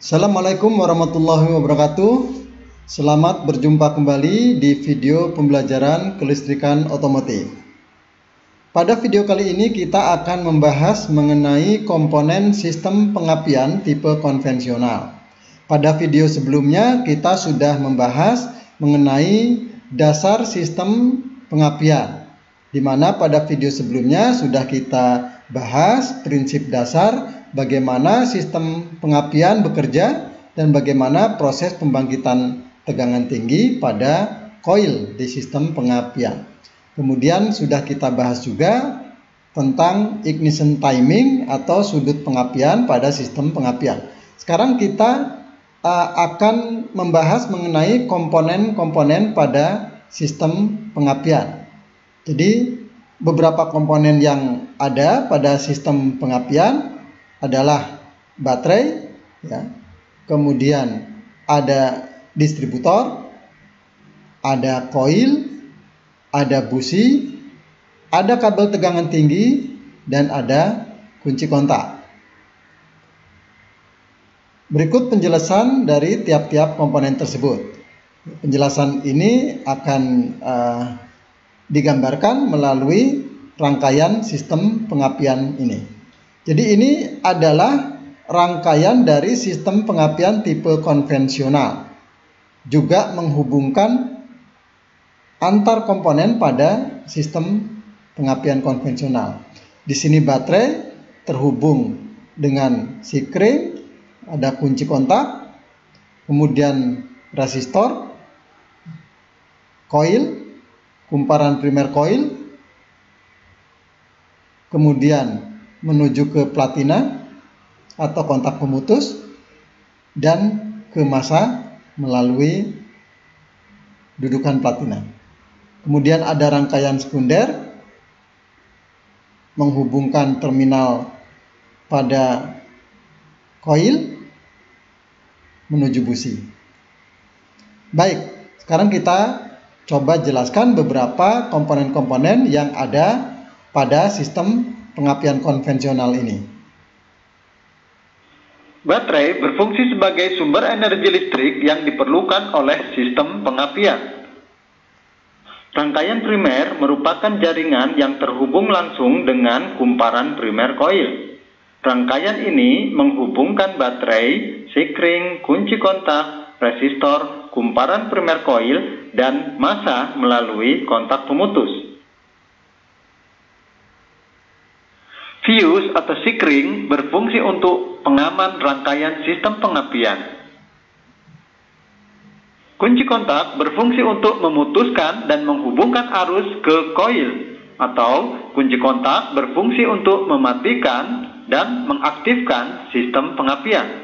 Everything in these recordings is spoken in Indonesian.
Assalamualaikum warahmatullahi wabarakatuh. Selamat berjumpa kembali di video pembelajaran kelistrikan otomotif. Pada video kali ini kita akan membahas mengenai komponen sistem pengapian tipe konvensional. Pada video sebelumnya kita sudah membahas mengenai dasar sistem pengapian, di mana pada video sebelumnya sudah kita bahas prinsip dasar bagaimana sistem pengapian bekerja dan bagaimana proses pembangkitan tegangan tinggi pada koil di sistem pengapian. Kemudian sudah kita bahas juga tentang ignition timing atau sudut pengapian pada sistem pengapian. Sekarang kita akan membahas mengenai komponen-komponen pada sistem pengapian. Jadi beberapa komponen yang ada pada sistem pengapian adalah baterai, ya. Kemudian ada distributor, ada koil, ada busi, ada kabel tegangan tinggi, dan ada kunci kontak. Berikut penjelasan dari tiap-tiap komponen tersebut. Penjelasan ini akan digambarkan melalui rangkaian sistem pengapian ini. Jadi ini adalah rangkaian dari sistem pengapian tipe konvensional, juga menghubungkan antar komponen pada sistem pengapian konvensional. Di sini baterai terhubung dengan sikring, ada kunci kontak, kemudian resistor, koil, kumparan primer koil, kemudian menuju ke platina atau kontak pemutus, dan ke massa melalui dudukan platina. Kemudian ada rangkaian sekunder menghubungkan terminal pada koil menuju busi. Baik, sekarang kita coba jelaskan beberapa komponen-komponen yang ada pada sistem pengapian konvensional ini. Baterai berfungsi sebagai sumber energi listrik yang diperlukan oleh sistem pengapian. Rangkaian primer merupakan jaringan yang terhubung langsung dengan kumparan primer koil. Rangkaian ini menghubungkan baterai, sikring, kunci kontak, resistor, kumparan primer koil, dan massa melalui kontak pemutus. Fuse atau sikring berfungsi untuk pengaman rangkaian sistem pengapian. Kunci kontak berfungsi untuk memutuskan dan menghubungkan arus ke koil, atau kunci kontak berfungsi untuk mematikan dan mengaktifkan sistem pengapian.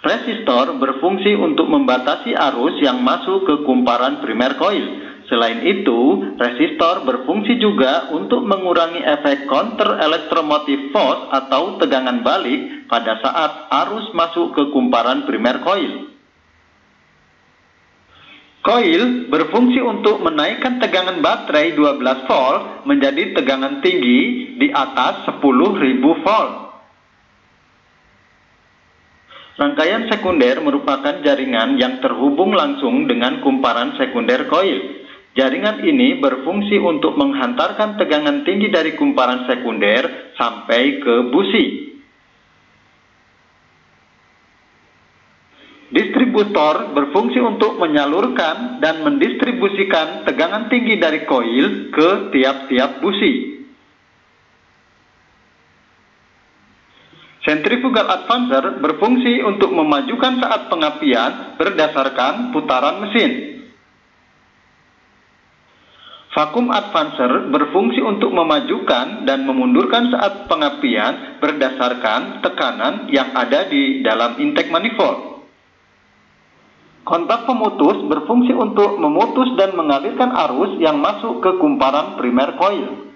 Resistor berfungsi untuk membatasi arus yang masuk ke kumparan primer koil. Selain itu, resistor berfungsi juga untuk mengurangi efek counter electromotive force atau tegangan balik pada saat arus masuk ke kumparan primer koil. Koil berfungsi untuk menaikkan tegangan baterai 12 volt menjadi tegangan tinggi di atas 10.000 volt. Rangkaian sekunder merupakan jaringan yang terhubung langsung dengan kumparan sekunder koil. Jaringan ini berfungsi untuk menghantarkan tegangan tinggi dari kumparan sekunder sampai ke busi. Distributor berfungsi untuk menyalurkan dan mendistribusikan tegangan tinggi dari koil ke tiap-tiap busi. Centrifugal advancer berfungsi untuk memajukan saat pengapian berdasarkan putaran mesin. Vacuum advancer berfungsi untuk memajukan dan memundurkan saat pengapian berdasarkan tekanan yang ada di dalam intake manifold. Kontak pemutus berfungsi untuk memutus dan mengalirkan arus yang masuk ke kumparan primer koil.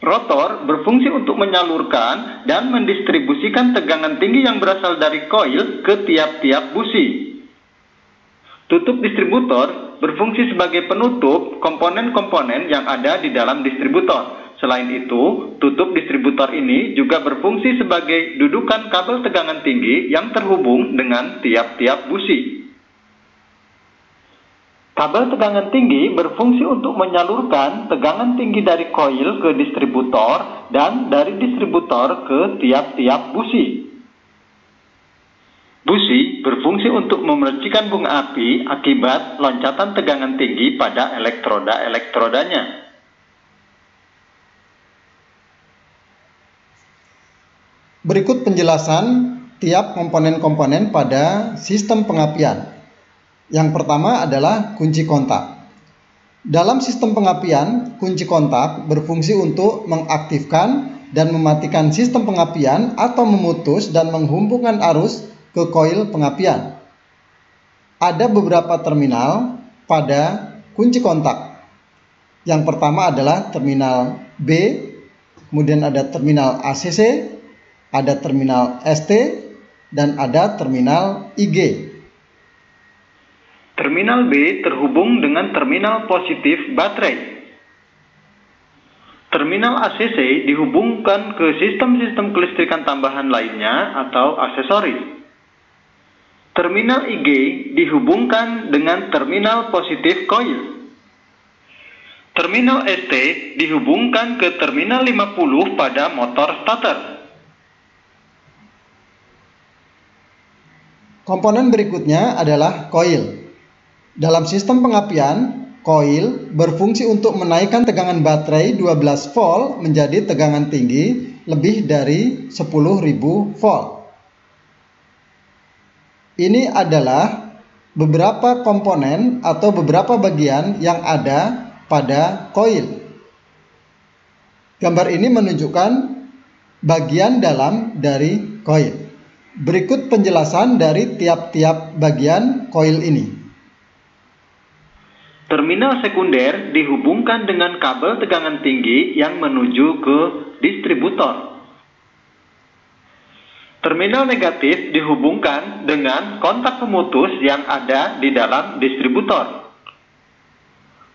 Rotor berfungsi untuk menyalurkan dan mendistribusikan tegangan tinggi yang berasal dari koil ke tiap-tiap busi. Tutup distributor berfungsi sebagai penutup komponen-komponen yang ada di dalam distributor. Selain itu, tutup distributor ini juga berfungsi sebagai dudukan kabel tegangan tinggi yang terhubung dengan tiap-tiap busi. Kabel tegangan tinggi berfungsi untuk menyalurkan tegangan tinggi dari koil ke distributor dan dari distributor ke tiap-tiap busi. Busi berfungsi untuk memercikan bunga api akibat loncatan tegangan tinggi pada elektroda-elektrodanya. Berikut penjelasan tiap komponen-komponen pada sistem pengapian. Yang pertama adalah kunci kontak. Dalam sistem pengapian, kunci kontak berfungsi untuk mengaktifkan dan mematikan sistem pengapian atau memutus dan menghubungkan arus ke koil pengapian. Ada beberapa terminal pada kunci kontak. Yang pertama adalah terminal B, kemudian ada terminal ACC, ada terminal ST, dan ada terminal IG. Terminal B terhubung dengan terminal positif baterai. Terminal ACC dihubungkan ke sistem-sistem kelistrikan tambahan lainnya atau aksesoris. Terminal IG dihubungkan dengan terminal positif koil. Terminal ST dihubungkan ke terminal 50 pada motor starter. Komponen berikutnya adalah koil. Dalam sistem pengapian, koil berfungsi untuk menaikkan tegangan baterai 12 volt menjadi tegangan tinggi lebih dari 10.000 volt. Ini adalah beberapa komponen atau beberapa bagian yang ada pada koil. Gambar ini menunjukkan bagian dalam dari koil. Berikut penjelasan dari tiap-tiap bagian koil ini. Terminal sekunder dihubungkan dengan kabel tegangan tinggi yang menuju ke distributor. Terminal negatif dihubungkan dengan kontak pemutus yang ada di dalam distributor.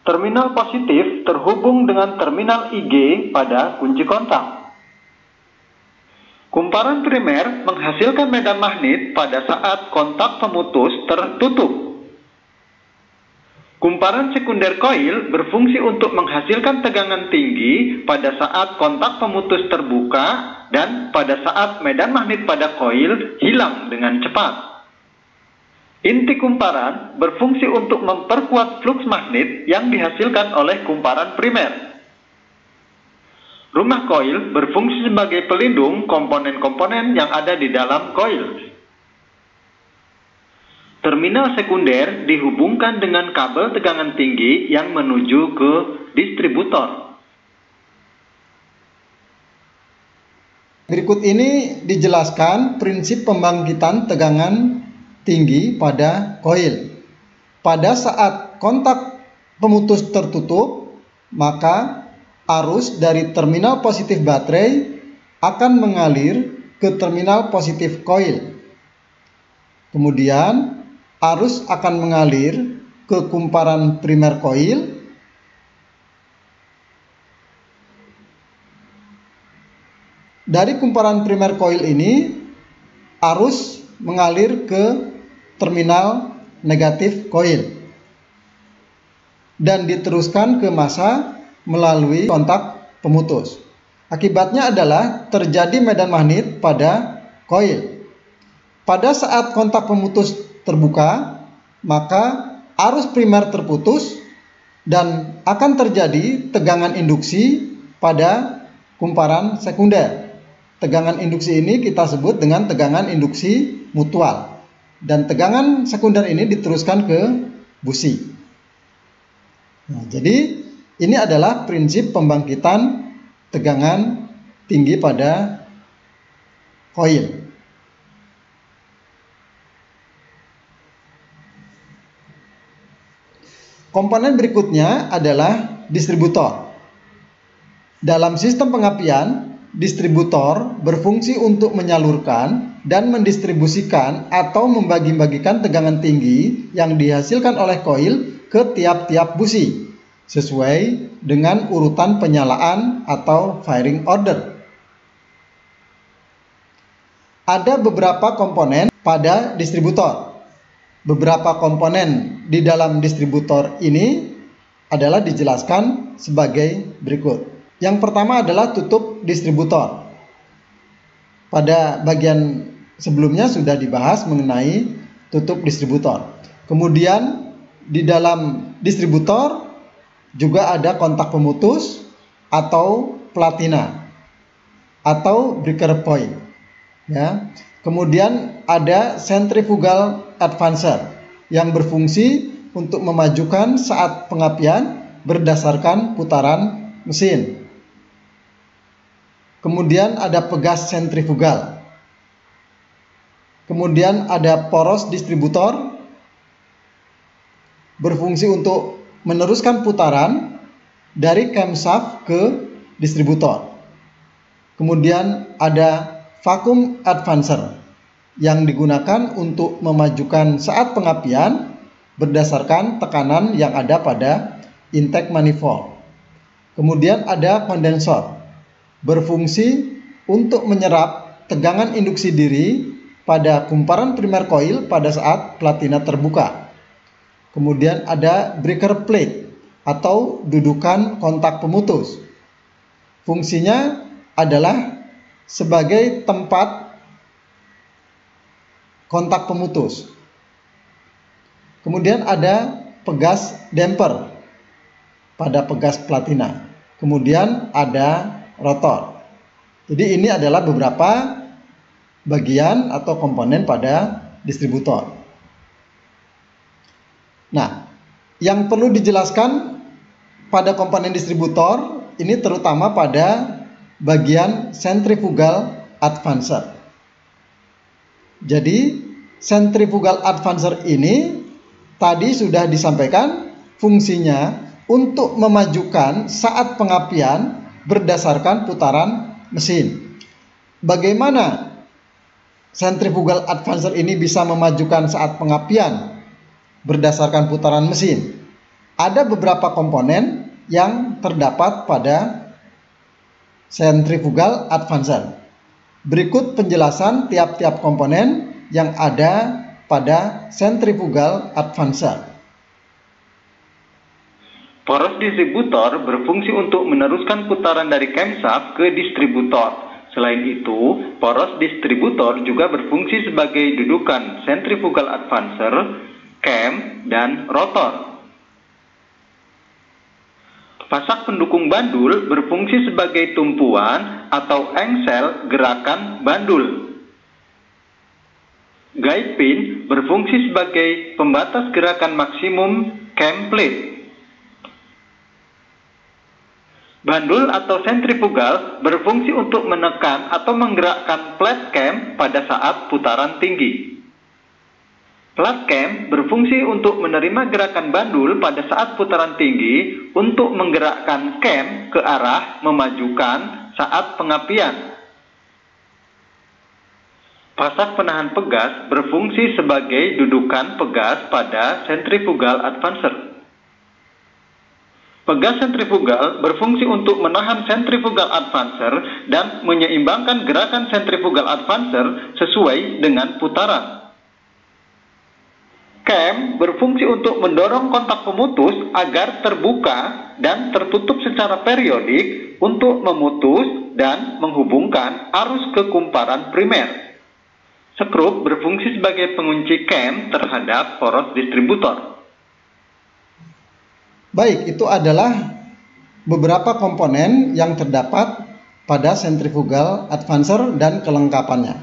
Terminal positif terhubung dengan terminal IG pada kunci kontak. Kumparan primer menghasilkan medan magnet pada saat kontak pemutus tertutup. Kumparan sekunder koil berfungsi untuk menghasilkan tegangan tinggi pada saat kontak pemutus terbuka dan pada saat medan magnet pada koil hilang dengan cepat. Inti kumparan berfungsi untuk memperkuat fluks magnet yang dihasilkan oleh kumparan primer. Rumah koil berfungsi sebagai pelindung komponen-komponen yang ada di dalam koil. Terminal sekunder dihubungkan dengan kabel tegangan tinggi yang menuju ke distributor. Berikut ini dijelaskan prinsip pembangkitan tegangan tinggi pada koil. Pada saat kontak pemutus tertutup, maka arus dari terminal positif baterai akan mengalir ke terminal positif koil. Kemudian arus akan mengalir ke kumparan primer koil. Dari kumparan primer koil ini, arus mengalir ke terminal negatif koil dan diteruskan ke massa melalui kontak pemutus. Akibatnya adalah terjadi medan magnet pada koil. Pada saat kontak pemutus terbuka, maka arus primer terputus dan akan terjadi tegangan induksi pada kumparan sekunder. Tegangan induksi ini kita sebut dengan tegangan induksi mutual. Dan tegangan sekunder ini diteruskan ke busi. Nah, jadi ini adalah prinsip pembangkitan tegangan tinggi pada koil. Komponen berikutnya adalah distributor. Dalam sistem pengapian, distributor berfungsi untuk menyalurkan dan mendistribusikan atau membagi-bagikan tegangan tinggi yang dihasilkan oleh koil ke tiap-tiap busi. sesuai dengan urutan penyalaan atau firing order. Ada beberapa komponen pada distributor. Beberapa komponen di dalam distributor ini adalah dijelaskan sebagai berikut. Yang pertama adalah tutup distributor. Pada bagian sebelumnya sudah dibahas mengenai tutup distributor. Kemudian di dalam distributor juga ada kontak pemutus atau platina atau breaker point. Ya. Kemudian ada centrifugal advancer yang berfungsi untuk memajukan saat pengapian berdasarkan putaran mesin. Kemudian ada pegas sentrifugal. Kemudian ada poros distributor berfungsi untuk meneruskan putaran dari camshaft ke distributor. Kemudian ada vacuum advancer yang digunakan untuk memajukan saat pengapian berdasarkan tekanan yang ada pada intake manifold. Kemudian ada kondensor berfungsi untuk menyerap tegangan induksi diri pada kumparan primer coil pada saat platina terbuka. Kemudian ada breaker plate atau dudukan kontak pemutus. Fungsinya adalah sebagai tempat kontak pemutus. Kemudian ada pegas damper pada pegas platina. Kemudian ada rotor. Jadi ini adalah beberapa bagian atau komponen pada distributor. Nah, yang perlu dijelaskan pada komponen distributor ini terutama pada bagian centrifugal advancer. Jadi centrifugal advancer ini tadi sudah disampaikan fungsinya untuk memajukan saat pengapian berdasarkan putaran mesin. Bagaimana centrifugal advancer ini bisa memajukan saat pengapian berdasarkan putaran mesin? Ada beberapa komponen yang terdapat pada centrifugal advancer. Berikut penjelasan tiap-tiap komponen yang ada pada centrifugal advancer. Poros distributor berfungsi untuk meneruskan putaran dari camshaft ke distributor. Selain itu, poros distributor juga berfungsi sebagai dudukan centrifugal advancer, cam, dan rotor. Pasak pendukung bandul berfungsi sebagai tumpuan atau engsel gerakan bandul. Guide pin berfungsi sebagai pembatas gerakan maksimum cam plate. Bandul atau sentrifugal berfungsi untuk menekan atau menggerakkan flat cam pada saat putaran tinggi. Flat cam berfungsi untuk menerima gerakan bandul pada saat putaran tinggi untuk menggerakkan cam ke arah memajukan saat pengapian. Pasak penahan pegas berfungsi sebagai dudukan pegas pada centrifugal advancer. Pegas sentrifugal berfungsi untuk menahan centrifugal advancer dan menyeimbangkan gerakan centrifugal advancer sesuai dengan putaran. Cam berfungsi untuk mendorong kontak pemutus agar terbuka dan tertutup secara periodik untuk memutus dan menghubungkan arus ke kumparan primer. Skrup berfungsi sebagai pengunci cam terhadap poros distributor. Baik, itu adalah beberapa komponen yang terdapat pada centrifugal advancer dan kelengkapannya.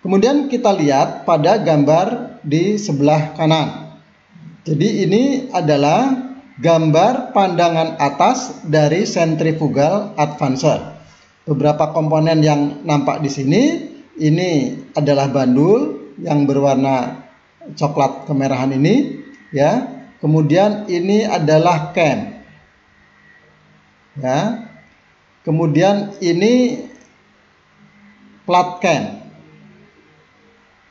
Kemudian kita lihat pada gambar di sebelah kanan. Jadi ini adalah gambar pandangan atas dari centrifugal advancer. Beberapa komponen yang nampak di sini, ini adalah bandul yang berwarna coklat kemerahan ini, ya. Kemudian ini adalah cam, ya. Kemudian ini plat cam,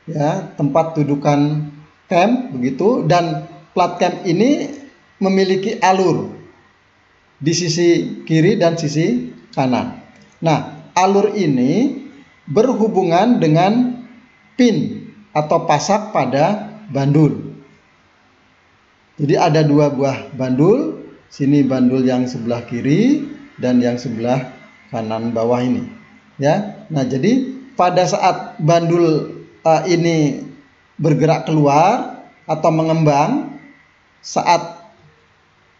ya, tempat dudukan cam begitu. Dan plat cam ini memiliki alur, di sisi kiri dan sisi kanan. Nah, alur ini berhubungan dengan pin atau pasak pada bandul. Jadi ada dua buah bandul, sini bandul yang sebelah kiri dan yang sebelah kanan bawah ini. Ya. Nah, jadi pada saat bandul ini bergerak keluar atau mengembang, saat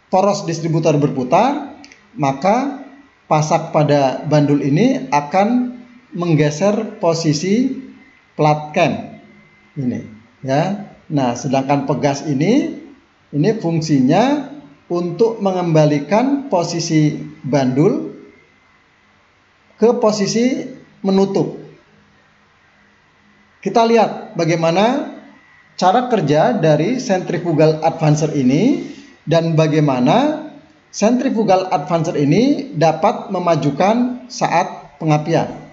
poros distributor berputar, maka pasak pada bandul ini akan menggeser posisi plat cam ini, ya. Nah, sedangkan pegas ini fungsinya untuk mengembalikan posisi bandul ke posisi menutup. Kita lihat bagaimana cara kerja dari centrifugal advancer ini dan bagaimana centrifugal advancer ini dapat memajukan saat pengapian.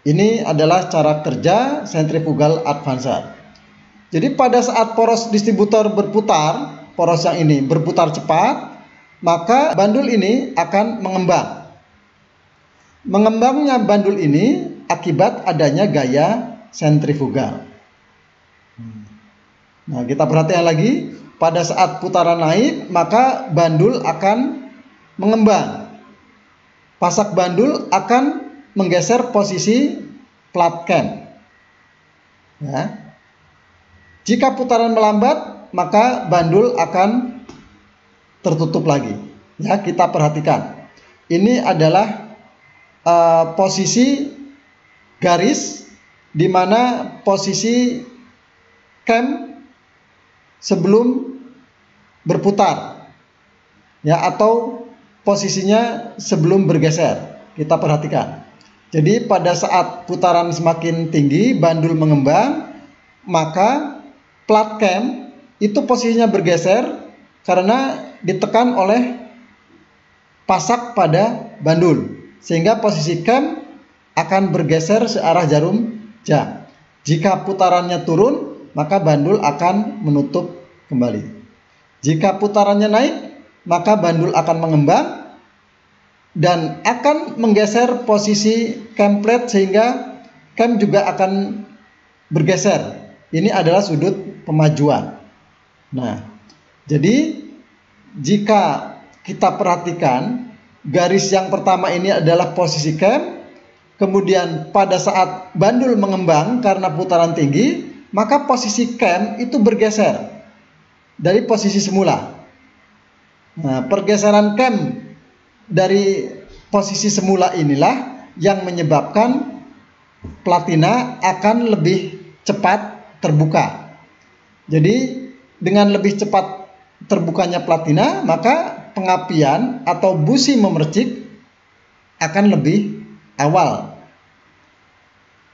Ini adalah cara kerja centrifugal advancer. Jadi pada saat poros distributor berputar, poros yang ini berputar cepat, maka bandul ini akan mengembang. Mengembangnya bandul ini akibat adanya gaya sentrifugal. Nah, kita perhatikan lagi, pada saat putaran naik, maka bandul akan mengembang. Pasak bandul akan menggeser posisi plat cam. Ya. Jika putaran melambat, maka bandul akan tertutup lagi. Ya, kita perhatikan. Ini adalah posisi garis di mana posisi cam sebelum berputar, ya, atau posisinya sebelum bergeser. Kita perhatikan. Jadi pada saat putaran semakin tinggi, bandul mengembang, maka plat cam itu posisinya bergeser karena ditekan oleh pasak pada bandul, sehingga posisi cam akan bergeser searah jarum jam. Jika putarannya turun, maka bandul akan menutup kembali. Jika putarannya naik, maka bandul akan mengembang dan akan menggeser posisi cam plate sehingga cam juga akan bergeser. Ini adalah sudut pemajuan. Nah, jadi jika kita perhatikan, garis yang pertama ini adalah posisi cam, kemudian pada saat bandul mengembang karena putaran tinggi, maka posisi cam itu bergeser dari posisi semula. Nah, pergeseran cam dari posisi semula inilah yang menyebabkan platina akan lebih cepat terbuka. Jadi dengan lebih cepat terbukanya platina, maka pengapian atau busi memercik akan lebih awal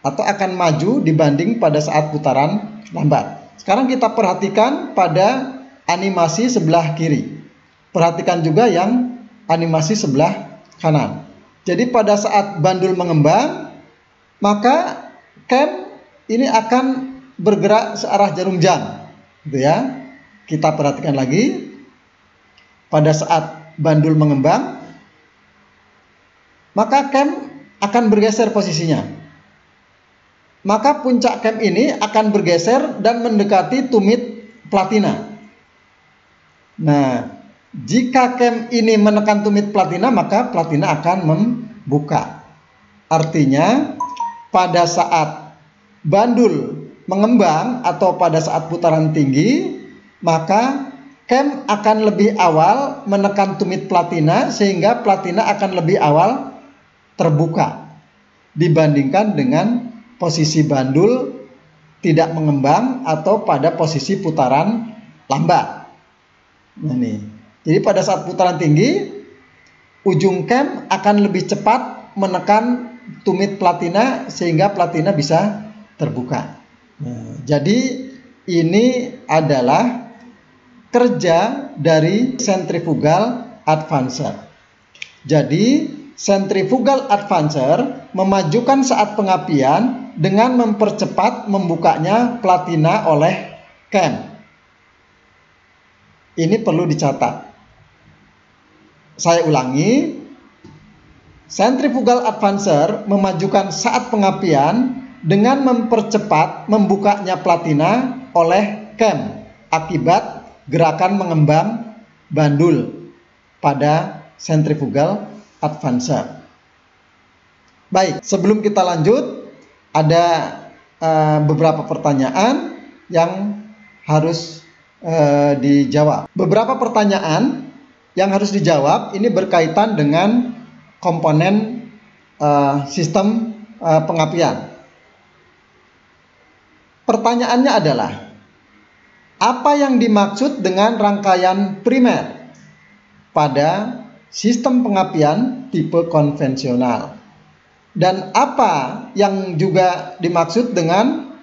atau akan maju dibanding pada saat putaran lambat. Sekarang kita perhatikan pada animasi sebelah kiri. Perhatikan juga yang animasi sebelah kanan. Jadi pada saat bandul mengembang, maka cam ini akan bergerak searah jarum jam, gitu ya. Kita perhatikan lagi. Pada saat bandul mengembang, maka cam akan bergeser posisinya. Maka puncak cam ini akan bergeser dan mendekati tumit platina. Nah, jika cam ini menekan tumit platina, maka platina akan membuka. Artinya, pada saat bandul mengembang atau pada saat putaran tinggi, maka cam akan lebih awal menekan tumit platina sehingga platina akan lebih awal terbuka dibandingkan dengan posisi bandul tidak mengembang atau pada posisi putaran lambat. Nah, nih. Jadi pada saat putaran tinggi, ujung cam akan lebih cepat menekan tumit platina sehingga platina bisa terbuka. Nah, jadi ini adalah kerja dari centrifugal advancer. Jadi centrifugal advancer memajukan saat pengapian dengan mempercepat membukanya platina oleh cam. Ini perlu dicatat. Saya ulangi, centrifugal advancer memajukan saat pengapian dengan mempercepat membukanya platina oleh cam akibat gerakan mengembang bandul pada centrifugal advancer. Baik, sebelum kita lanjut, ada beberapa pertanyaan yang harus dijawab. Beberapa pertanyaan yang harus dijawab ini berkaitan dengan komponen sistem pengapian. Pertanyaannya adalah, apa yang dimaksud dengan rangkaian primer pada sistem pengapian tipe konvensional? Dan apa yang juga dimaksud dengan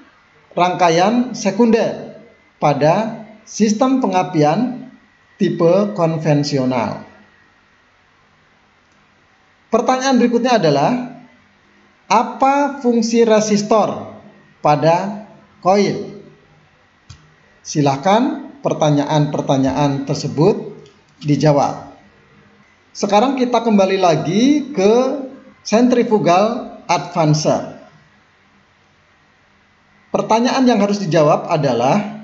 rangkaian sekunder pada sistem pengapian tipe konvensional? Pertanyaan berikutnya adalah, apa fungsi resistor pada koil? Silakan pertanyaan-pertanyaan tersebut dijawab. Sekarang kita kembali lagi ke centrifugal advancer. Pertanyaan yang harus dijawab adalah,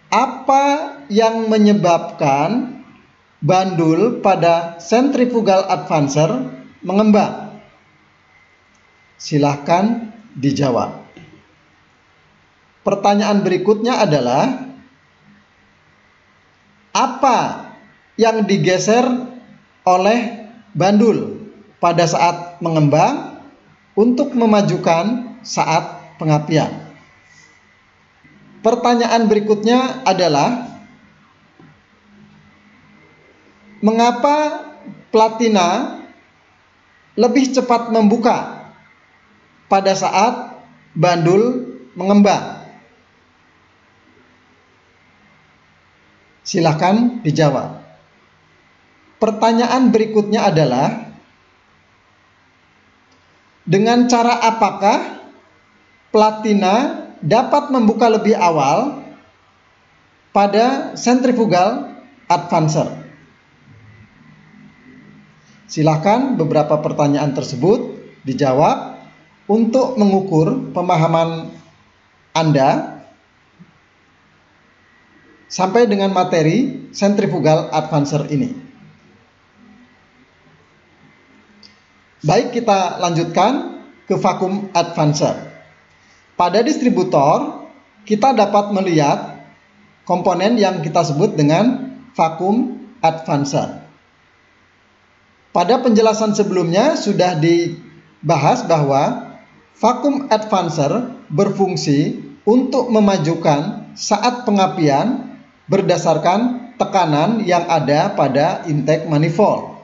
apa yang menyebabkan bandul pada centrifugal advancer mengembang? Silahkan dijawab. Pertanyaan berikutnya adalah, apa yang digeser oleh bandul pada saat mengembang untuk memajukan saat pengapian? Pertanyaan berikutnya adalah, mengapa platina lebih cepat membuka pada saat bandul mengembang? Silakan dijawab. Pertanyaan berikutnya adalah, dengan cara apakah platina dapat membuka lebih awal pada centrifugal advancer? Silakan beberapa pertanyaan tersebut dijawab untuk mengukur pemahaman Anda sampai dengan materi centrifugal advancer ini. Baik, kita lanjutkan ke vacuum advancer. Pada distributor, kita dapat melihat komponen yang kita sebut dengan vacuum advancer. Pada penjelasan sebelumnya sudah dibahas bahwa vacuum advancer berfungsi untuk memajukan saat pengapian berdasarkan tekanan yang ada pada intake manifold.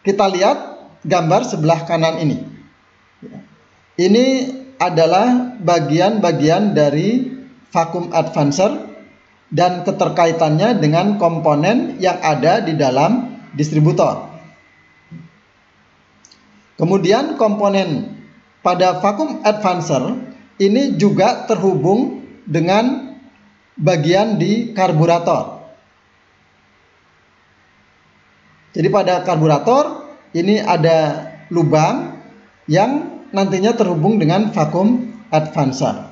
Kita lihat gambar sebelah kanan ini. Ini adalah bagian-bagian dari vacuum advancer dan keterkaitannya dengan komponen yang ada di dalam distributor. Kemudian komponen pada vacuum advancer ini juga terhubung dengan bagian di karburator. Jadi pada karburator ini ada lubang yang nantinya terhubung dengan vacuum advancer.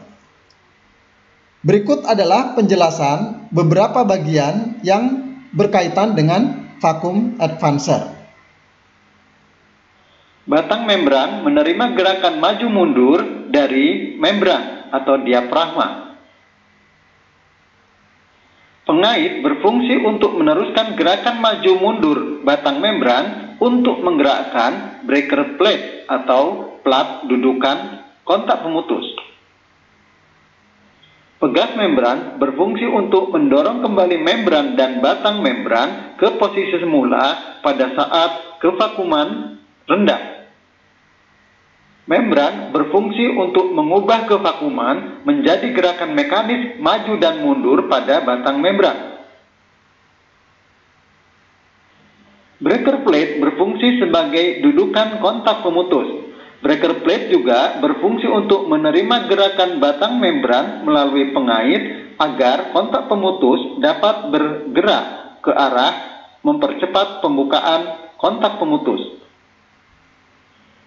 Berikut adalah penjelasan beberapa bagian yang berkaitan dengan vacuum advancer. Batang membran menerima gerakan maju mundur dari membran atau diafragma. Pengait berfungsi untuk meneruskan gerakan maju mundur batang membran untuk menggerakkan breaker plate atau plat dudukan kontak pemutus. Pegas membran berfungsi untuk mendorong kembali membran dan batang membran ke posisi semula pada saat kevakuuman rendah. Membran berfungsi untuk mengubah kevakuuman menjadi gerakan mekanis maju dan mundur pada batang membran. Breaker plate berfungsi sebagai dudukan kontak pemutus. Breaker plate juga berfungsi untuk menerima gerakan batang membran melalui pengait agar kontak pemutus dapat bergerak ke arah mempercepat pembukaan kontak pemutus.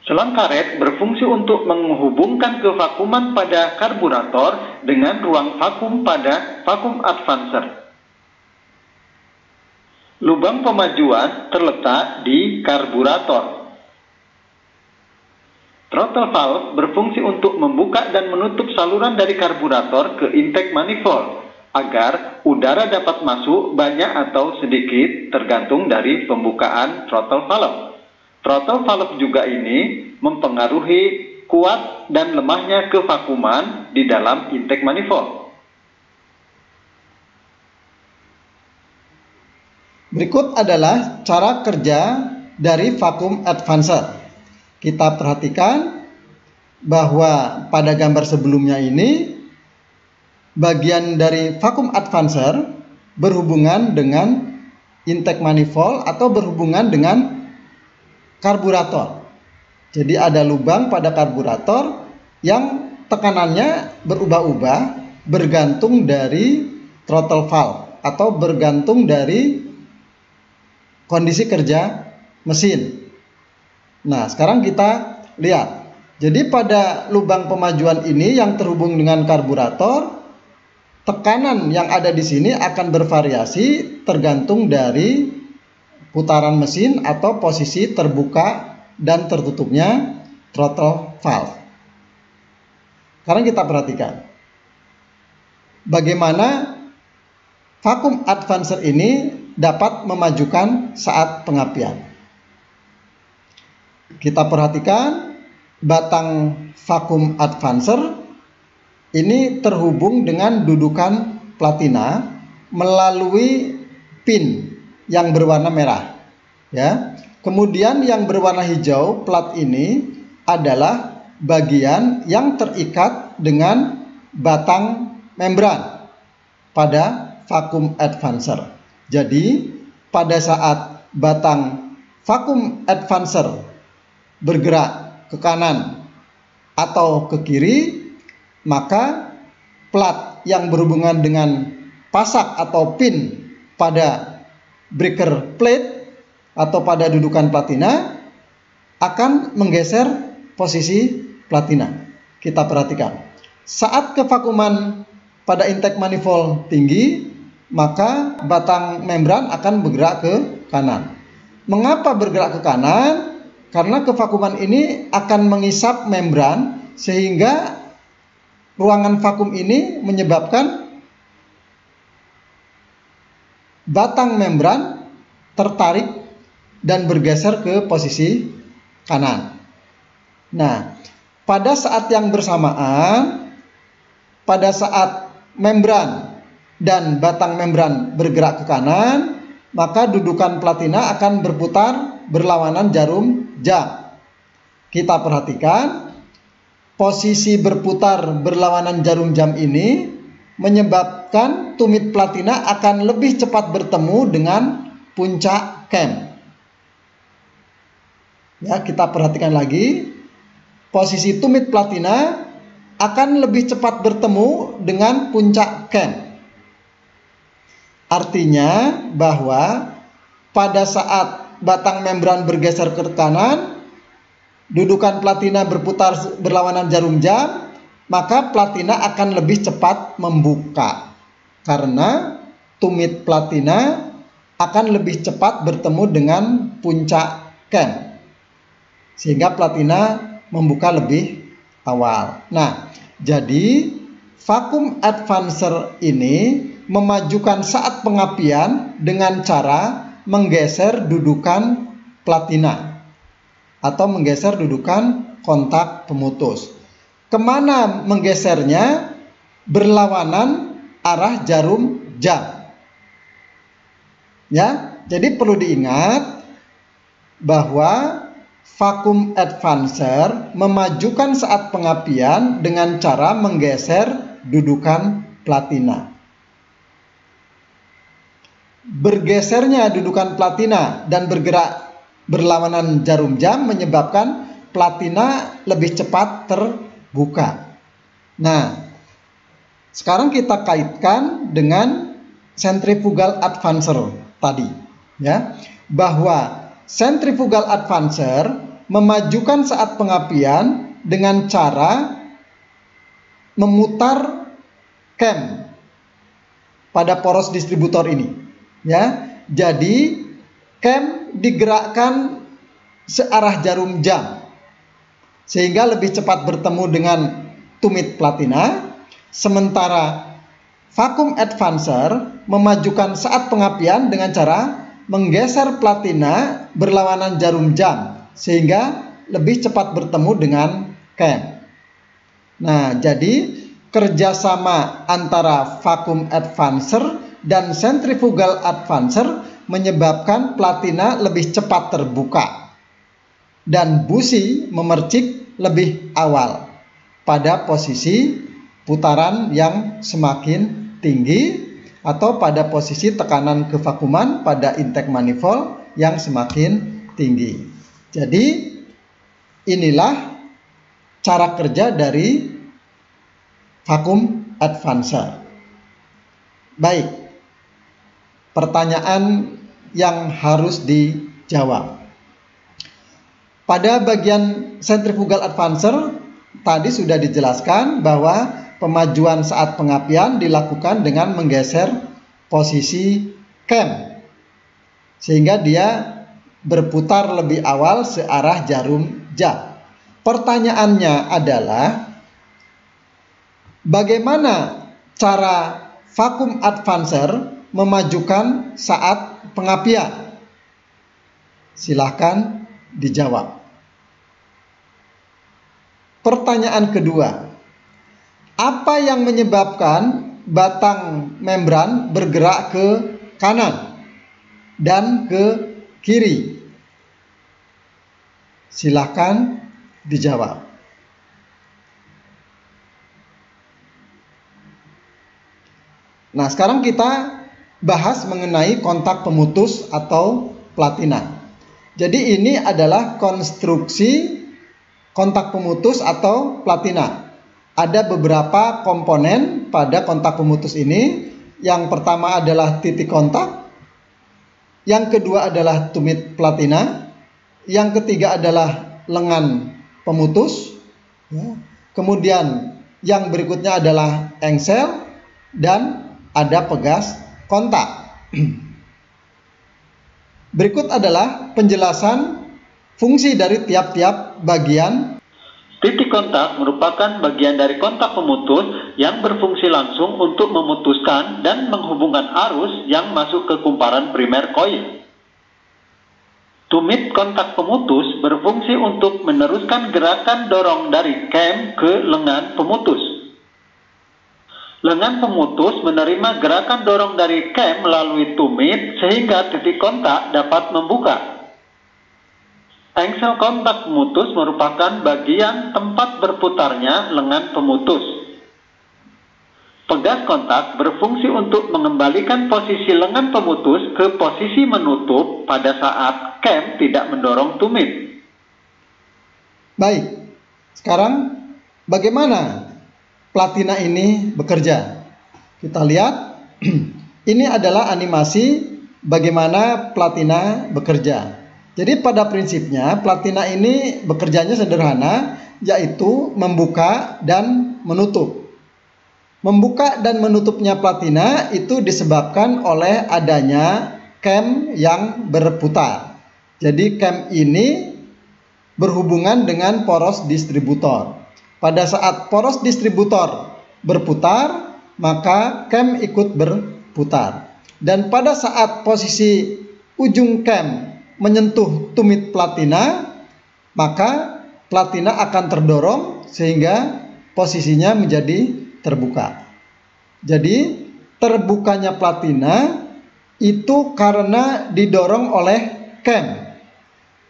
Selang karet berfungsi untuk menghubungkan kevakuman pada karburator dengan ruang vakum pada vakum advancer. Lubang pemajuan terletak di karburator. Throttle valve berfungsi untuk membuka dan menutup saluran dari karburator ke intake manifold agar udara dapat masuk banyak atau sedikit tergantung dari pembukaan throttle valve. Throttle valve juga ini mempengaruhi kuat dan lemahnya kevakuman di dalam intake manifold. Berikut adalah cara kerja dari vacuum advancer. Kita perhatikan bahwa pada gambar sebelumnya ini bagian dari vacuum advancer berhubungan dengan intake manifold atau berhubungan dengan karburator. Jadi ada lubang pada karburator yang tekanannya berubah-ubah bergantung dari throttle valve atau bergantung dari kondisi kerja mesin. Nah, sekarang kita lihat. Jadi pada lubang pemajuan ini yang terhubung dengan karburator, tekanan yang ada di sini akan bervariasi tergantung dari putaran mesin atau posisi terbuka dan tertutupnya throttle valve. Sekarang kita perhatikan bagaimana vacuum advancer ini dapat memajukan saat pengapian. Kita perhatikan batang vacuum advancer ini terhubung dengan dudukan platina melalui pin yang berwarna merah, ya. Kemudian yang berwarna hijau plat ini adalah bagian yang terikat dengan batang membran pada vacuum advancer. Jadi pada saat batang vacuum advancer bergerak ke kanan atau ke kiri, maka plat yang berhubungan dengan pasak atau pin pada breaker plate atau pada dudukan platina akan menggeser posisi platina. Kita perhatikan. Saat kevakuman pada intake manifold tinggi, maka batang membran akan bergerak ke kanan. Mengapa bergerak ke kanan? Karena kevakuman ini akan mengisap membran sehingga ruangan vakum ini menyebabkan batang membran tertarik dan bergeser ke posisi kanan. Nah, pada saat yang bersamaan, pada saat membran dan batang membran bergerak ke kanan, maka dudukan platina akan berputar berlawanan jarum jam. Kita perhatikan posisi berputar berlawanan jarum jam ini menyebabkan tumit platina akan lebih cepat bertemu dengan puncak cam. Ya, kita perhatikan lagi. Posisi tumit platina akan lebih cepat bertemu dengan puncak cam. Artinya bahwa pada saat batang membran bergeser ke kanan, dudukan platina berputar berlawanan jarum jam, maka platina akan lebih cepat membuka. Karena tumit platina akan lebih cepat bertemu dengan puncak cam. Sehingga platina membuka lebih awal. Nah, jadi vacuum advancer ini memajukan saat pengapian dengan cara menggeser dudukan platina atau menggeser dudukan kontak pemutus. Kemana menggesernya? Berlawanan arah jarum jam. Ya, jadi perlu diingat bahwa vacuum advancer memajukan saat pengapian dengan cara menggeser dudukan platina. Bergesernya dudukan platina dan bergerak berlawanan jarum jam menyebabkan platina lebih cepat terbuka. Nah, sekarang kita kaitkan dengan centrifugal advancer tadi, ya, bahwa centrifugal advancer memajukan saat pengapian dengan cara memutar cam pada poros distributor ini, ya. Jadi cam digerakkan searah jarum jam sehingga lebih cepat bertemu dengan tumit platina, sementara vacuum advancer memajukan saat pengapian dengan cara menggeser platina berlawanan jarum jam sehingga lebih cepat bertemu dengan cam. Nah, jadi kerjasama antara vacuum advancer dan centrifugal advancer menyebabkan platina lebih cepat terbuka dan busi memercik lebih awal pada posisi putaran yang semakin tinggi atau pada posisi tekanan kevakuuman pada intake manifold yang semakin tinggi. Jadi inilah cara kerja dari vacuum advancer. Baik, pertanyaan yang harus dijawab. Pada bagian centrifugal advancer tadi sudah dijelaskan bahwa pemajuan saat pengapian dilakukan dengan menggeser posisi cam sehingga dia berputar lebih awal searah jarum jam. Pertanyaannya adalah bagaimana cara vacuum advancer memajukan saat pengapian? Silahkan dijawab. Pertanyaan kedua, apa yang menyebabkan batang membran bergerak ke kanan dan ke kiri? Silahkan dijawab. Nah, sekarang kita bahas mengenai kontak pemutus atau platina. Jadi ini adalah konstruksi kontak pemutus atau platina. Ada beberapa komponen pada kontak pemutus ini. Yang pertama adalah titik kontak, yang kedua adalah tumit platina, yang ketiga adalah lengan pemutus, kemudian yang berikutnya adalah engsel, dan ada pegas kontak. Berikut adalah penjelasan fungsi dari tiap-tiap bagian. Titik kontak merupakan bagian dari kontak pemutus yang berfungsi langsung untuk memutuskan dan menghubungkan arus yang masuk ke kumparan primer koil. Tumit kontak pemutus berfungsi untuk meneruskan gerakan dorong dari cam ke lengan pemutus. Lengan pemutus menerima gerakan dorong dari cam melalui tumit sehingga titik kontak dapat membuka. Engsel kontak pemutus merupakan bagian tempat berputarnya lengan pemutus. Pegas kontak berfungsi untuk mengembalikan posisi lengan pemutus ke posisi menutup pada saat cam tidak mendorong tumit. Baik, sekarang bagaimana platina ini bekerja? Kita lihat, ini adalah animasi bagaimana platina bekerja. Jadi pada prinsipnya platina ini bekerjanya sederhana, yaitu membuka dan menutup. Membuka dan menutupnya platina itu disebabkan oleh adanya cam yang berputar. Jadi cam ini berhubungan dengan poros distributor. Pada saat poros distributor berputar, maka cam ikut berputar. Dan pada saat posisi ujung cam menyentuh tumit platina, maka platina akan terdorong sehingga posisinya menjadi terbuka. Jadi terbukanya platina itu karena didorong oleh cam.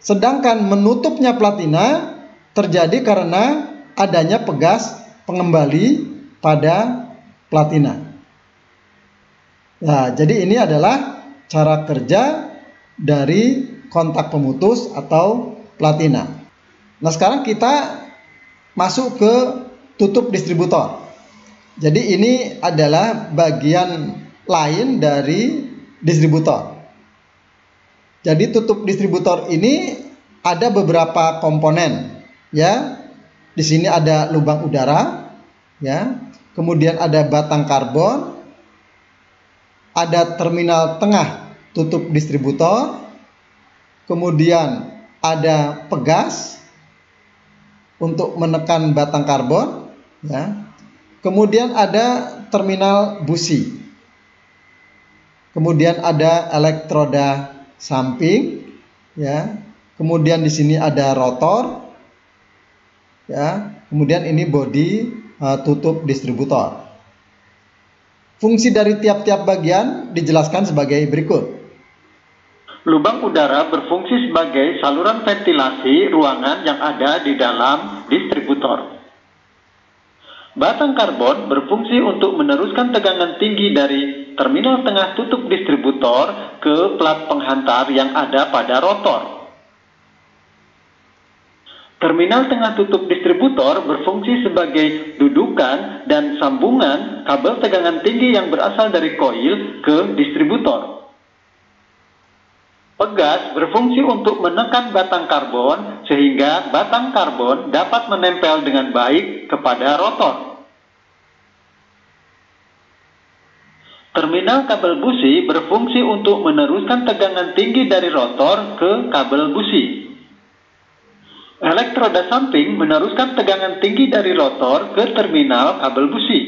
Sedangkan menutupnya platina terjadi karena adanya pegas pengembali pada platina. Nah, jadi ini adalah cara kerja dari kontak pemutus atau platina. Nah, sekarang kita masuk ke tutup distributor. Jadi ini adalah bagian lain dari distributor. Jadi tutup distributor ini ada beberapa komponen, ya. Di sini ada lubang udara, ya. Kemudian ada batang karbon, ada terminal tengah tutup distributor, kemudian ada pegas untuk menekan batang karbon, ya. Kemudian ada terminal busi. Kemudian ada elektroda samping, ya. Kemudian di sini ada rotor, ya. Kemudian ini bodi tutup distributor. Fungsi dari tiap-tiap bagian dijelaskan sebagai berikut. Lubang udara berfungsi sebagai saluran ventilasi ruangan yang ada di dalam distributor. Batang karbon berfungsi untuk meneruskan tegangan tinggi dari terminal tengah tutup distributor ke plat penghantar yang ada pada rotor. Terminal tengah tutup distributor berfungsi sebagai dudukan dan sambungan kabel tegangan tinggi yang berasal dari koil ke distributor. Pegas berfungsi untuk menekan batang karbon sehingga batang karbon dapat menempel dengan baik kepada rotor. Terminal kabel busi berfungsi untuk meneruskan tegangan tinggi dari rotor ke kabel busi. Elektroda samping meneruskan tegangan tinggi dari rotor ke terminal kabel busi.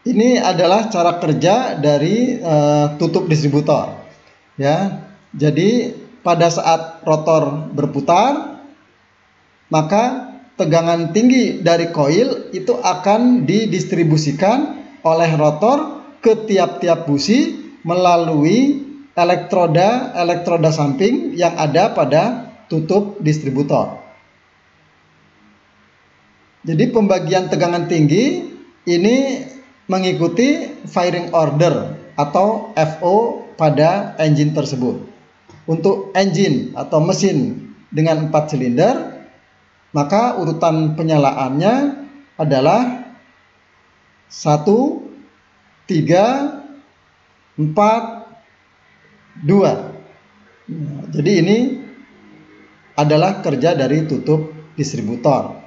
Ini adalah cara kerja dari tutup distributor, ya. Jadi pada saat rotor berputar, maka tegangan tinggi dari koil itu akan didistribusikan oleh rotor ke tiap-tiap busi melalui elektroda samping yang ada pada tutup distributor. Jadi pembagian tegangan tinggi ini mengikuti firing order atau FO pada engine tersebut. Untuk engine atau mesin dengan 4 silinder, maka urutan penyalaannya adalah 1, 3, 4, 2. Jadi ini adalah kerja dari tutup distributor.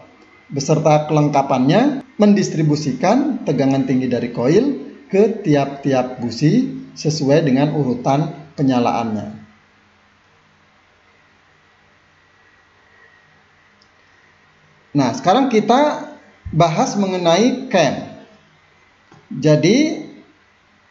Beserta kelengkapannya mendistribusikan tegangan tinggi dari koil ke tiap-tiap busi sesuai dengan urutan penyalaannya. Nah, sekarang kita bahas mengenai cam. Jadi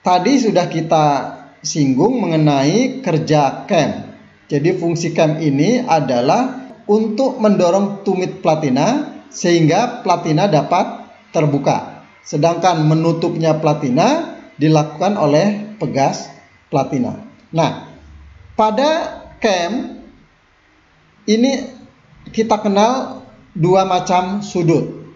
tadi sudah kita singgung mengenai kerja cam. Jadi fungsi cam ini adalah untuk mendorong tumit platina sehingga platina dapat terbuka. Sedangkan menutupnya platina dilakukan oleh pegas platina. Nah, pada cam ini kita kenal dua macam sudut.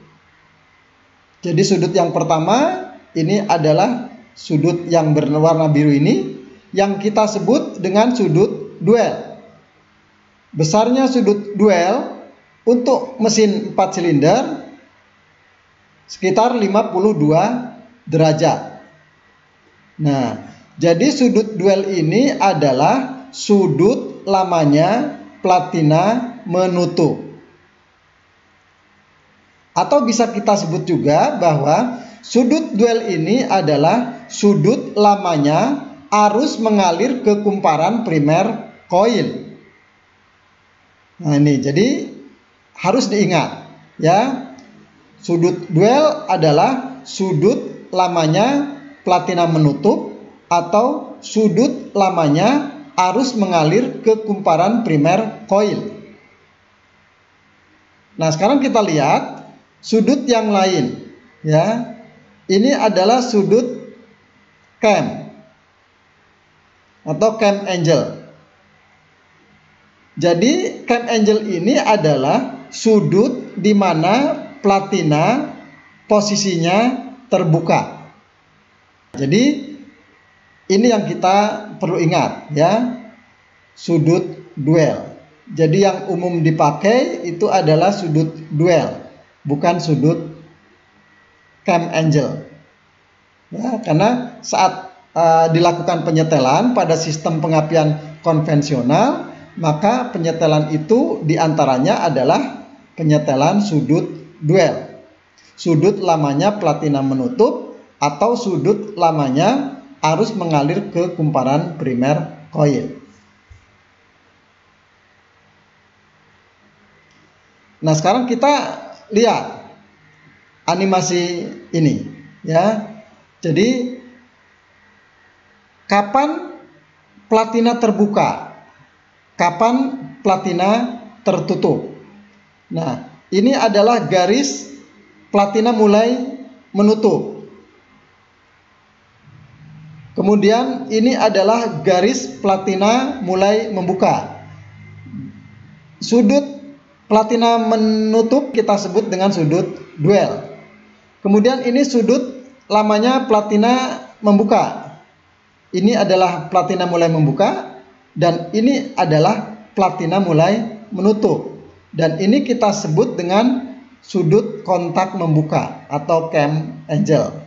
Jadi sudut yang pertama ini adalah sudut yang berwarna biru ini yang kita sebut dengan sudut duel. Besarnya sudut duel untuk mesin 4 silinder sekitar 52 derajat. Nah, jadi sudut duel ini adalah sudut lamanya platina menutup. Atau bisa kita sebut juga bahwa sudut duel ini adalah sudut lamanya arus mengalir ke kumparan primer koil. Nah, ini jadi harus diingat, ya. Sudut duel adalah sudut lamanya platina menutup atau sudut lamanya arus mengalir ke kumparan primer koil. Nah, sekarang kita lihat sudut yang lain, ya. Ini adalah sudut cam atau cam angle. Jadi cam angle ini adalah sudut di mana platina posisinya terbuka. Jadi ini yang kita perlu ingat, ya. sudut duel. Jadi yang umum dipakai itu adalah sudut duel, bukan sudut cam angle. Ya, karena saat dilakukan penyetelan pada sistem pengapian konvensional, maka penyetelan itu diantaranya adalah penyetelan sudut duel. Sudut lamanya platina menutup atau sudut lamanya arus mengalir ke kumparan primer koil. Nah, sekarang kita lihat animasi ini, ya. Jadi kapan platina terbuka, kapan platina tertutup. Nah, ini adalah garis platina mulai menutup. Kemudian ini adalah garis platina mulai membuka. Sudut platina menutup kita sebut dengan sudut duel. Kemudian ini sudut lamanya platina membuka. Ini adalah platina mulai membuka dan ini adalah platina mulai menutup. Dan ini kita sebut dengan sudut kontak membuka atau cam angle.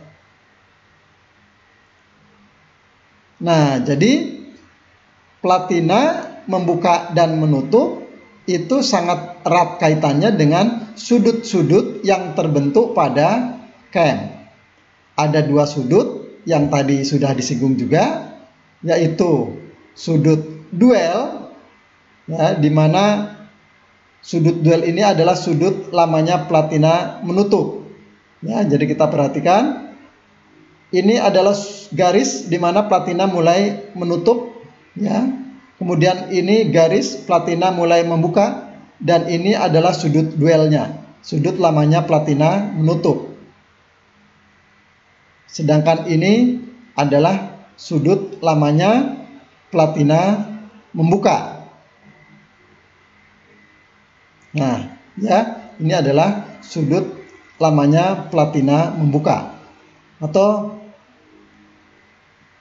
Nah, jadi platina membuka dan menutup itu sangat erat kaitannya dengan sudut-sudut yang terbentuk pada cam. Ada dua sudut yang tadi sudah disinggung juga, yaitu sudut duel, ya, di mana sudut duel ini adalah sudut lamanya platina menutup. Ya, jadi kita perhatikan, ini adalah garis di mana platina mulai menutup, ya. Kemudian ini garis platina mulai membuka dan ini adalah sudut duelnya, sudut lamanya platina menutup. Sedangkan ini adalah sudut lamanya platina membuka. Nah, ya, ini adalah sudut lamanya platina membuka atau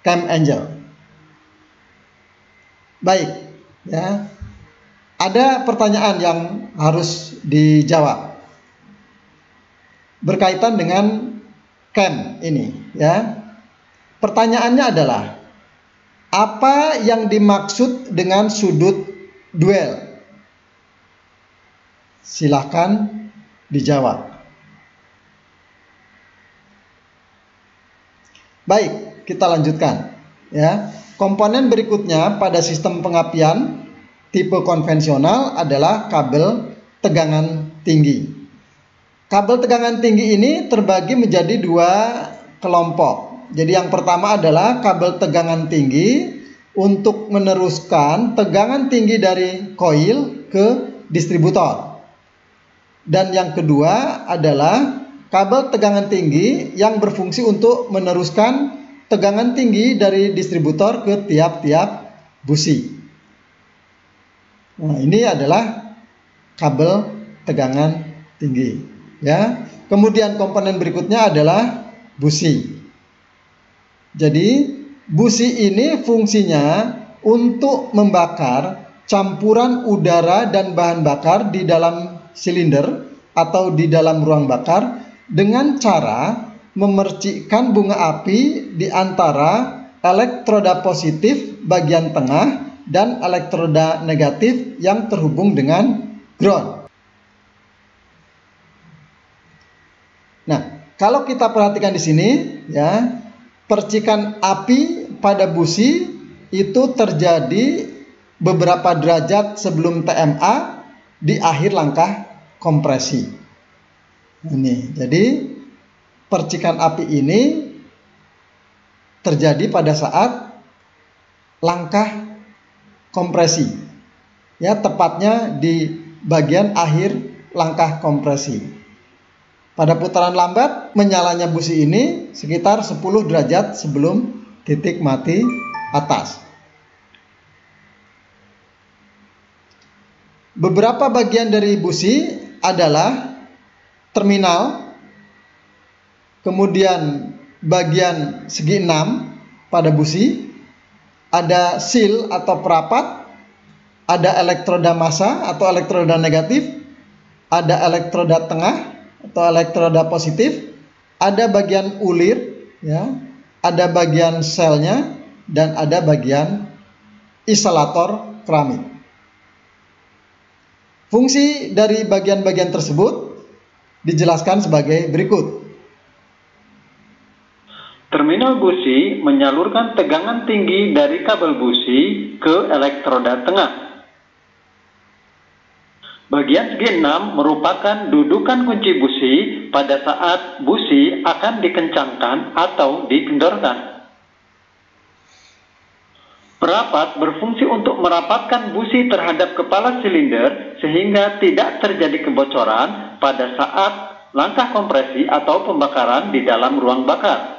cam angle. Baik, ya. Ada pertanyaan yang harus dijawab berkaitan dengan cam ini, ya. Pertanyaannya adalah, apa yang dimaksud dengan sudut duel? Silahkan dijawab. Baik, kita lanjutkan, ya. Komponen berikutnya pada sistem pengapian tipe konvensional adalah kabel tegangan tinggi. Kabel tegangan tinggi ini terbagi menjadi dua kelompok. Jadi yang pertama adalah kabel tegangan tinggi untuk meneruskan tegangan tinggi dari koil ke distributor. Dan yang kedua adalah kabel tegangan tinggi yang berfungsi untuk meneruskan tegangan tinggi dari distributor ke tiap-tiap busi. Nah, ini adalah kabel tegangan tinggi, ya. Kemudian komponen berikutnya adalah busi. Jadi busi ini fungsinya untuk membakar campuran udara dan bahan bakar di dalam silinder atau di dalam ruang bakar dengan cara memercikkan bunga api di antara elektroda positif bagian tengah dan elektroda negatif yang terhubung dengan ground. Nah, kalau kita perhatikan di sini, ya, percikan api pada busi itu terjadi beberapa derajat sebelum TMA di akhir langkah kompresi. Ini, jadi percikan api ini terjadi pada saat langkah kompresi, ya, tepatnya di bagian akhir langkah kompresi. Pada putaran lambat menyalanya busi ini sekitar 10 derajat sebelum titik mati atas. Beberapa bagian dari busi adalah terminal, kemudian bagian segi 6 pada busi, ada seal atau perapat, ada elektroda massa atau elektroda negatif, ada elektroda tengah atau elektroda positif, ada bagian ulir, ya, ada bagian selnya, dan ada bagian isolator keramik. Fungsi dari bagian-bagian tersebut dijelaskan sebagai berikut. Terminal busi menyalurkan tegangan tinggi dari kabel busi ke elektroda tengah. Bagian segi 6 merupakan dudukan kunci busi pada saat busi akan dikencangkan atau dikendorkan. Perapat berfungsi untuk merapatkan busi terhadap kepala silinder sehingga tidak terjadi kebocoran pada saat langkah kompresi atau pembakaran di dalam ruang bakar.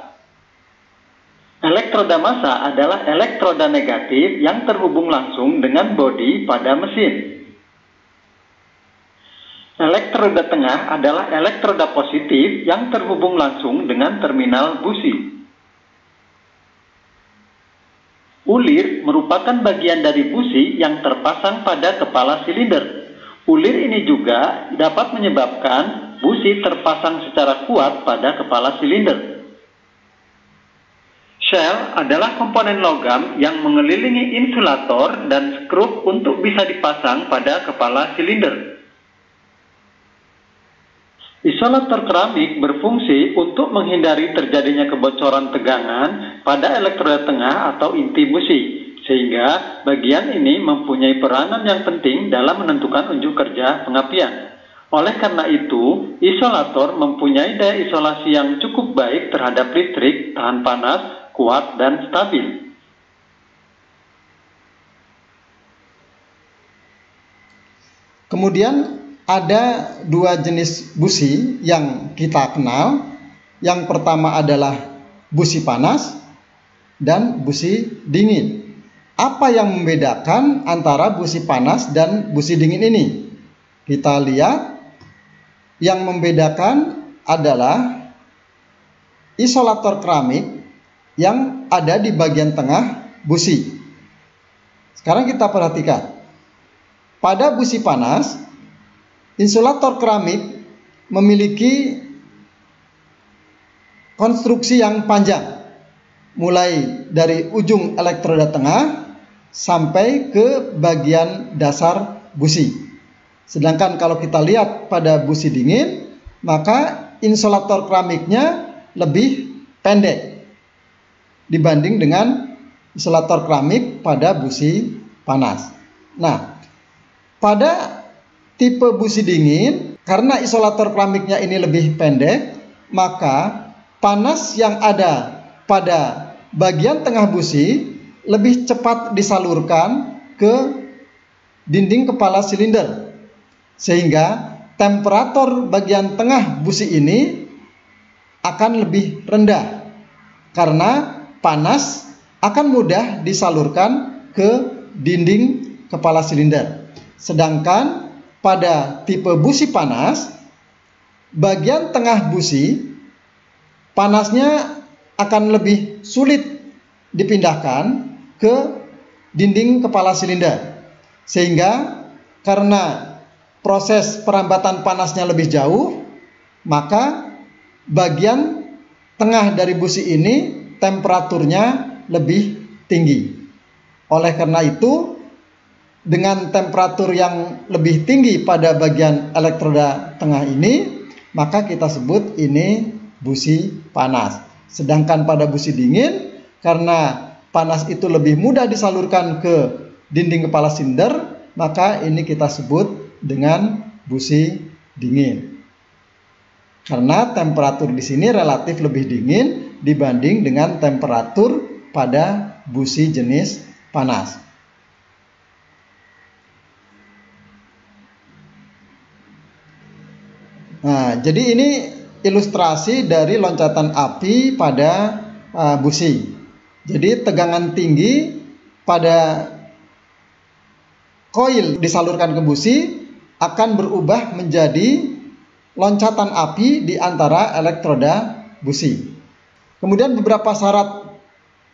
Elektroda massa adalah elektroda negatif yang terhubung langsung dengan bodi pada mesin. Elektroda tengah adalah elektroda positif yang terhubung langsung dengan terminal busi. Ulir merupakan bagian dari busi yang terpasang pada kepala silinder. Ulir ini juga dapat menyebabkan busi terpasang secara kuat pada kepala silinder. Shell adalah komponen logam yang mengelilingi insulator dan skrup untuk bisa dipasang pada kepala silinder. Isolator keramik berfungsi untuk menghindari terjadinya kebocoran tegangan pada elektroda tengah atau inti busi, sehingga bagian ini mempunyai peranan yang penting dalam menentukan unjuk kerja pengapian. Oleh karena itu, isolator mempunyai daya isolasi yang cukup baik terhadap listrik, tahan panas, kuat, dan stabil. Kemudian ada dua jenis busi yang kita kenal. Yang pertama adalah busi panas dan busi dingin. Apa yang membedakan antara busi panas dan busi dingin ini? Kita lihat, yang membedakan adalah isolator keramik yang ada di bagian tengah busi. Sekarang kita perhatikan. Pada busi panas, insulator keramik memiliki konstruksi yang panjang, mulai dari ujung elektroda tengah sampai ke bagian dasar busi. Sedangkan kalau kita lihat pada busi dingin, maka insulator keramiknya lebih pendek dibanding dengan isolator keramik pada busi panas. Nah, pada tipe busi dingin, karena isolator keramiknya ini lebih pendek, maka panas yang ada pada bagian tengah busi lebih cepat disalurkan ke dinding kepala silinder, sehingga temperatur bagian tengah busi ini akan lebih rendah karena panas akan mudah disalurkan ke dinding kepala silinder. Sedangkan pada tipe busi panas, bagian tengah busi panasnya akan lebih sulit dipindahkan ke dinding kepala silinder, sehingga karena proses perambatan panasnya lebih jauh, maka bagian tengah dari busi ini temperaturnya lebih tinggi. Oleh karena itu, dengan temperatur yang lebih tinggi pada bagian elektroda tengah ini, maka kita sebut ini busi panas. Sedangkan pada busi dingin, karena panas itu lebih mudah disalurkan ke dinding kepala silinder, maka ini kita sebut dengan busi dingin. Karena temperatur di sini relatif lebih dingin dibanding dengan temperatur pada busi jenis panas. Nah, jadi ini ilustrasi dari loncatan api pada busi. Jadi tegangan tinggi pada koil disalurkan ke busi akan berubah menjadi loncatan api di antara elektroda busi. Kemudian beberapa syarat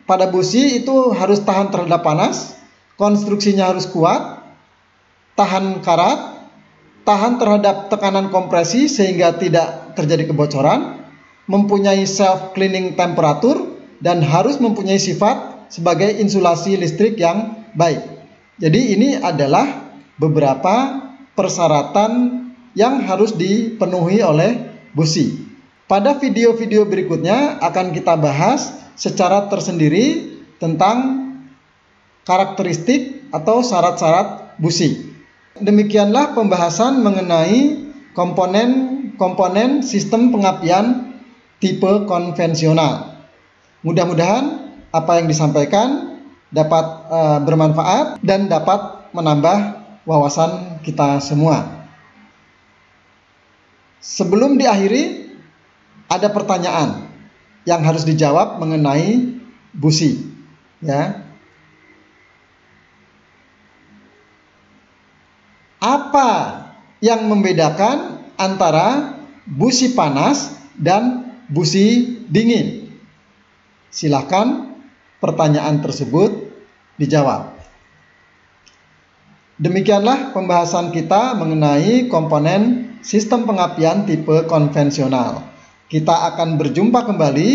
pada busi itu harus tahan terhadap panas, konstruksinya harus kuat, tahan karat, tahan terhadap tekanan kompresi sehingga tidak terjadi kebocoran, mempunyai self-cleaning temperatur, dan harus mempunyai sifat sebagai insulasi listrik yang baik. Jadi ini adalah beberapa persyaratan yang harus dipenuhi oleh busi. Pada video-video berikutnya akan kita bahas secara tersendiri tentang karakteristik atau syarat-syarat busi. Demikianlah pembahasan mengenai komponen-komponen sistem pengapian tipe konvensional. Mudah-mudahan apa yang disampaikan dapat bermanfaat dan dapat menambah wawasan kita semua. Sebelum diakhiri, ada pertanyaan yang harus dijawab mengenai busi, ya. Apa yang membedakan antara busi panas dan busi dingin? Silakan pertanyaan tersebut dijawab. Demikianlah pembahasan kita mengenai komponen sistem pengapian tipe konvensional. Kita akan berjumpa kembali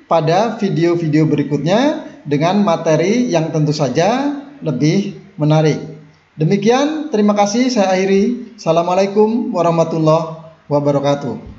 pada video-video berikutnya dengan materi yang tentu saja lebih menarik. Demikian, terima kasih, saya akhiri. Assalamualaikum warahmatullahi wabarakatuh.